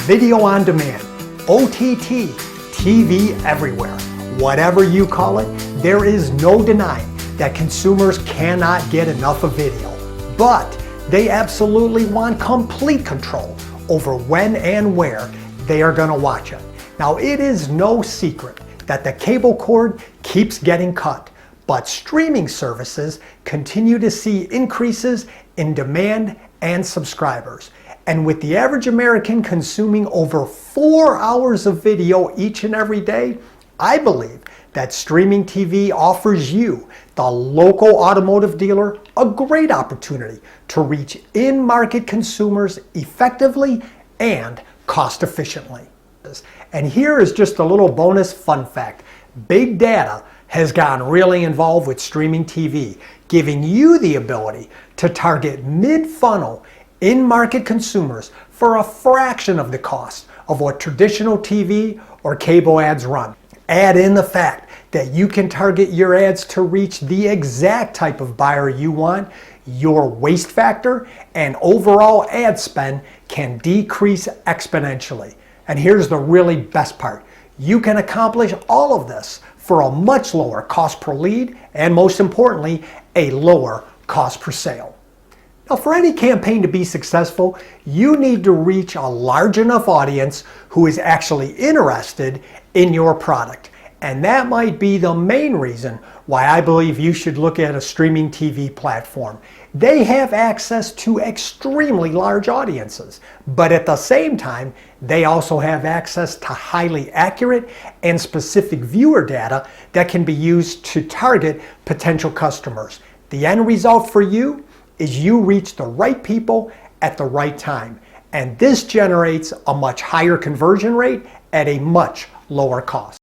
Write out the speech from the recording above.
Video on demand, OTT, TV everywhere. Whatever you call it, there is no denying that consumers cannot get enough of video. But they absolutely want complete control over when and where they are going to watch it. Now, it is no secret that the cable cord keeps getting cut, but streaming services continue to see increases in demand and subscribers. And with the average American consuming over 4 hours of video each and every day, I believe that streaming TV offers you, the local automotive dealer, a great opportunity to reach in-market consumers effectively and cost efficiently. And here is just a little bonus fun fact. Big data has gotten really involved with streaming TV, giving you the ability to target mid-funnel in-market consumers for a fraction of the cost of what traditional TV or cable ads run. Add in the fact that you can target your ads to reach the exact type of buyer you want, your waste factor and overall ad spend can decrease exponentially. And here's the really best part. You can accomplish all of this for a much lower cost per lead and, most importantly, a lower cost per sale. Now, for any campaign to be successful, you need to reach a large enough audience who is actually interested in your product. And that might be the main reason why I believe you should look at a streaming TV platform. They have access to extremely large audiences, but at the same time, they also have access to highly accurate and specific viewer data that can be used to target potential customers. The end result for you is you reach the right people at the right time. And this generates a much higher conversion rate at a much lower cost.